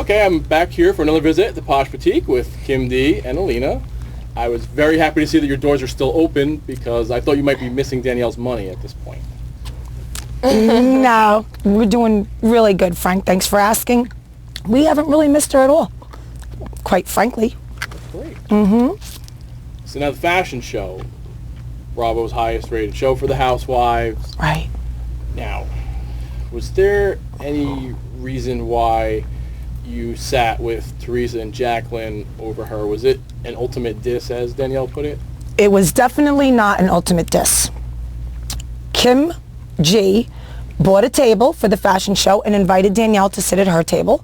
Okay, I'm back here for another visit at the Posche Boutique with Kim D and Alina. I was very happy to see that your doors are still open because I thought you might be missing Danielle's money at this point. No, we're doing really good, Frank. Thanks for asking. We haven't really missed her at all, quite frankly. Great. Mm-hmm. So now the fashion show, Bravo's highest rated show for the Housewives. Right. Now, was there any reason why you sat with Teresa and Jacqueline over her? Was it an ultimate diss, as Danielle put it? It was definitely not an ultimate diss. Kim G bought a table for the fashion show and invited Danielle to sit at her table.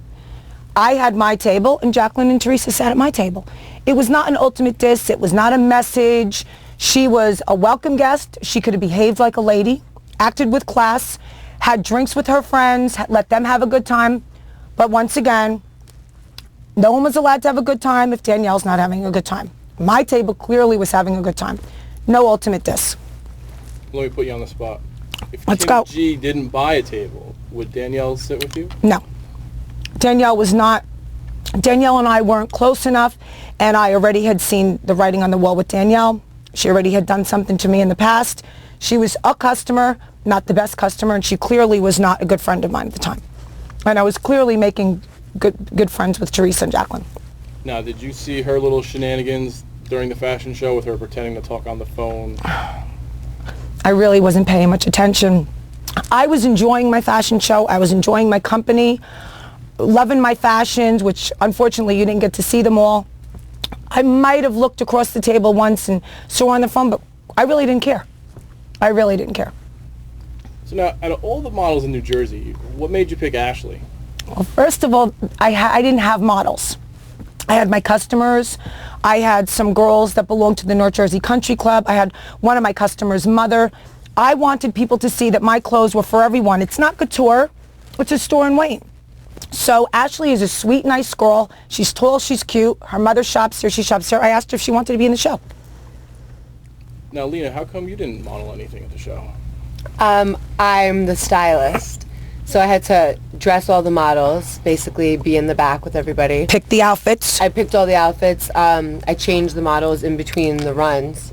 I had my table and Jacqueline and Teresa sat at my table. It was not an ultimate diss. It was not a message. She was a welcome guest. She could have behaved like a lady, acted with class, had drinks with her friends, let them have a good time. But once again, no one was allowed to have a good time if Danielle's not having a good time. My table clearly was having a good time. No ultimate diss. Let me put you on the spot. If Let's Kim go. G didn't buy a table, would Danielle sit with you? No. Danielle was not. Danielle and I weren't close enough, and I already had seen the writing on the wall with Danielle. She already had done something to me in the past. She was a customer, not the best customer, and she clearly was not a good friend of mine at the time. And I was clearly making good friends with Teresa and Jacqueline. Now, did you see her little shenanigans during the fashion show with her pretending to talk on the phone? I really wasn't paying much attention. I was enjoying my fashion show. I was enjoying my company, loving my fashions, which unfortunately you didn't get to see them all. I might have looked across the table once and saw her on the phone, but I really didn't care. I really didn't care. So now, out of all the models in New Jersey, what made you pick Ashley? Well, first of all, I didn't have models. I had my customers. I had some girls that belonged to the North Jersey Country Club. I had one of my customers' mother. I wanted people to see that my clothes were for everyone. It's not couture. It's a store in Wayne. So Ashley is a sweet, nice girl. She's tall, she's cute. Her mother shops here, she shops here. I asked her if she wanted to be in the show. Now, Lena, how come you didn't model anything at the show? I'm the stylist, so I had to dress all the models, basically be in the back with everybody. Pick the outfits. I picked all the outfits. I changed the models in between the runs.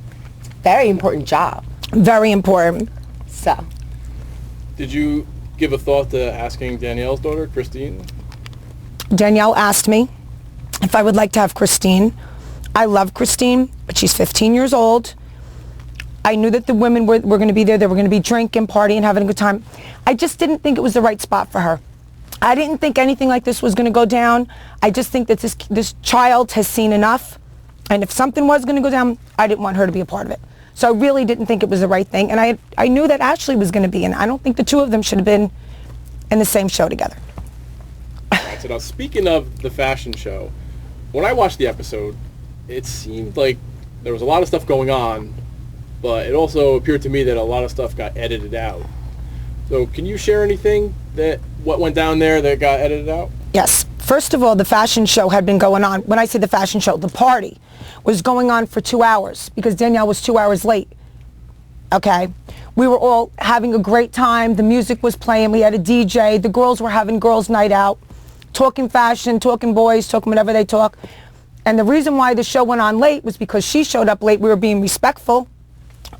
Very important job. Very important. So. Did you give a thought to asking Danielle's daughter, Christine? Danielle asked me if I would like to have Christine. I love Christine, but she's 15 years old. I knew that the women were going to be there. They were going to be drinking, partying, having a good time. I just didn't think it was the right spot for her. I didn't think anything like this was going to go down. I just think that this child has seen enough. And if something was going to go down, I didn't want her to be a part of it. So I really didn't think it was the right thing. And I knew that Ashley was going to be in. I don't think the two of them should have been in the same show together. All right, so now speaking of the fashion show, when I watched the episode, it seemed like there was a lot of stuff going on, but it also appeared to me that a lot of stuff got edited out. So can you share anything what went down there that got edited out? Yes. First of all, the fashion show had been going on. When I say the fashion show, the party was going on for 2 hours because Danielle was 2 hours late. Okay? We were all having a great time. The music was playing. We had a DJ. The girls were having girls' night out, talking fashion, talking boys, talking whatever they talk. And the reason why the show went on late was because she showed up late. We were being respectful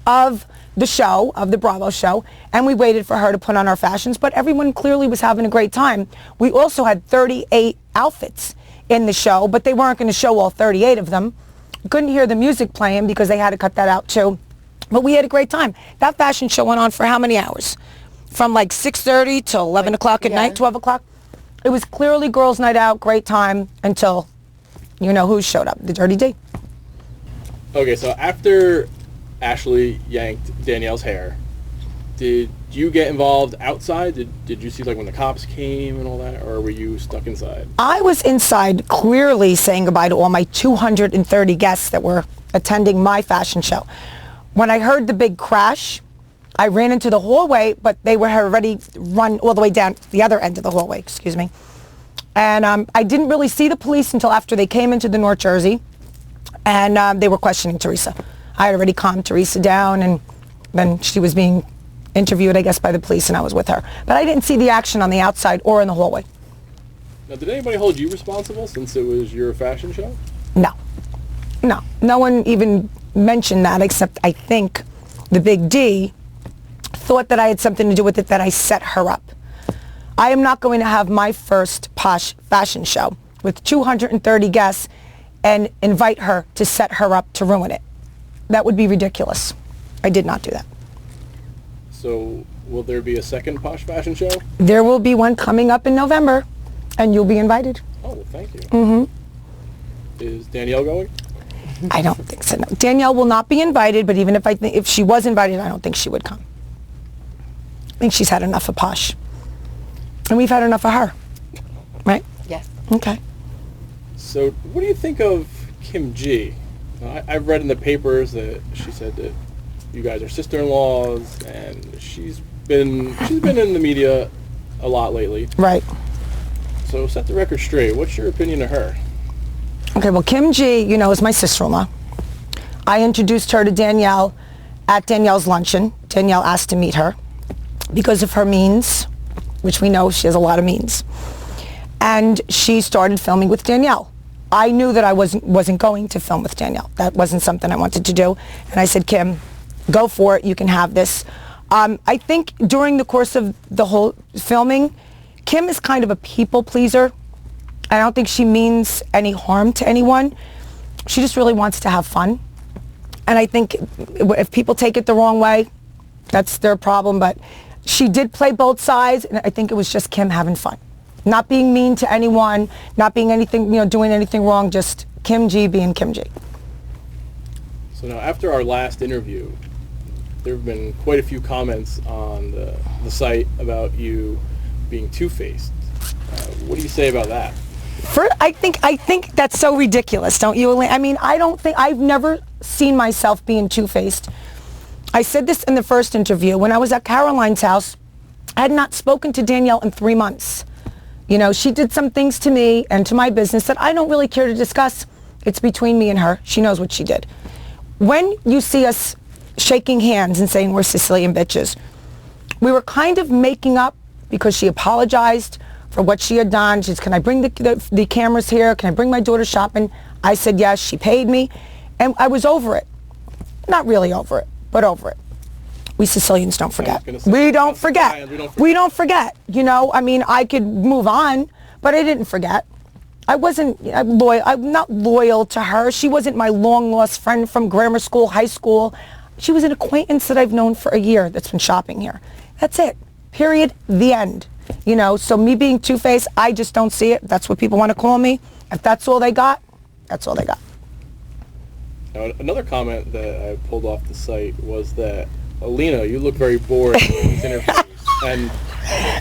of the show, of the Bravo show, and we waited for her to put on our fashions, but everyone clearly was having a great time. We also had 38 outfits in the show, but they weren't going to show all 38 of them. Couldn't hear the music playing because they had to cut that out too. But we had a great time. That fashion show went on for how many hours? From like 6:30 till 11 o'clock at night, 12 o'clock. It was clearly girls' night out, great time, until you know who showed up, the Dirty D. Okay, so after Ashley yanked Danielle's hair, did you get involved outside? Did you see like when the cops came and all that, or were you stuck inside? I was inside clearly saying goodbye to all my 230 guests that were attending my fashion show. When I heard the big crash, I ran into the hallway, but they were already run all the way down the other end of the hallway, excuse me. And I didn't really see the police until after they came into the North Jersey, and they were questioning Teresa. I had already calmed Teresa down, and then she was being interviewed, I guess, by the police, and I was with her. But I didn't see the action on the outside or in the hallway. Now, did anybody hold you responsible since it was your fashion show? No. No one even mentioned that, except I think the Big D thought that I had something to do with it, that I set her up. I am not going to have my first Posh fashion show with 230 guests and invite her to set her up to ruin it. That would be ridiculous. I did not do that. So, will there be a second Posh fashion show? There will be one coming up in November, and you'll be invited. Oh, well, thank you. Is Danielle going? I don't think so. No. Danielle will not be invited, but even if she was invited, I don't think she would come. I think she's had enough of Posh. And we've had enough of her. Right? Yes. Okay. So, what do you think of Kim G? I've read in the papers that she said that you guys are sister-in-laws, and she's been in the media a lot lately. Right. So, set the record straight. What's your opinion of her? Okay, well, Kim G, is my sister-in-law. I introduced her to Danielle at Danielle's luncheon. Danielle asked to meet her because of her means, which we know she has a lot of means. And she started filming with Danielle. I knew that I wasn't going to film with Danielle. That wasn't something I wanted to do. And I said, Kim, go for it. You can have this. I think during the course of the whole filming, Kim is kind of a people pleaser. I don't think she means any harm to anyone. She just really wants to have fun. And I think if people take it the wrong way, that's their problem. But she did play both sides, and I think it was just Kim having fun. Not being mean to anyone, not being anything, doing anything wrong, just Kim G being Kim G. So now, after our last interview, there have been quite a few comments on the site about you being two-faced. What do you say about that? I think that's so ridiculous, don't you, Alina? I mean, I've never seen myself being two-faced. I said this in the first interview. When I was at Caroline's house, I had not spoken to Danielle in 3 months. She did some things to me and to my business that I don't really care to discuss. It's between me and her. She knows what she did. When you see us shaking hands and saying we're Sicilian bitches, we were kind of making up because she apologized for what she had done. She said, can I bring the cameras here? Can I bring my daughter shopping? I said yes. She paid me. And I was over it. Not really over it, but over it. We Sicilians don't forget. We don't forget. We don't forget. I mean, I could move on, but I didn't forget. I'm not loyal to her. She wasn't my long-lost friend from grammar school, high school. She was an acquaintance that I've known for a year that's been shopping here. That's it. Period. The end. So me being two-faced, I just don't see it. That's what people want to call me. If that's all they got, that's all they got. Now, another comment that I pulled off the site was that, Alina, you look very bored in these interviews. And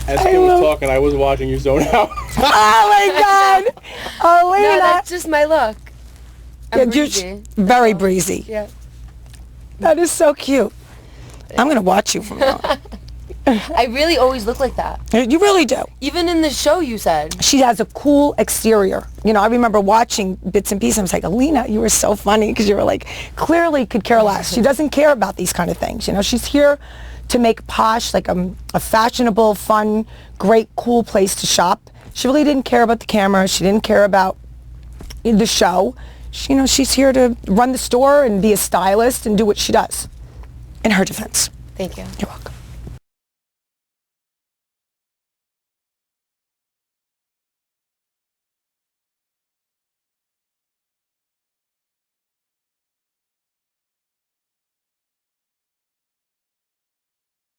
as Kim was talking, I was watching you zone out. Oh my God! Alina! No, that's just my look. I'm breezy. Very breezy. Yeah. That is so cute. I'm going to watch you from now on. I really always look like that. You really do. Even in the show, you said. She has a cool exterior. I remember watching bits and pieces. I was like, Alina, you were so funny because you were like, clearly could care less. She doesn't care about these kind of things. She's here to make Posh like a fashionable, fun, great, cool place to shop. She really didn't care about the camera. She didn't care about the show. She's here to run the store and be a stylist and do what she does. In her defense. Thank you. You're welcome.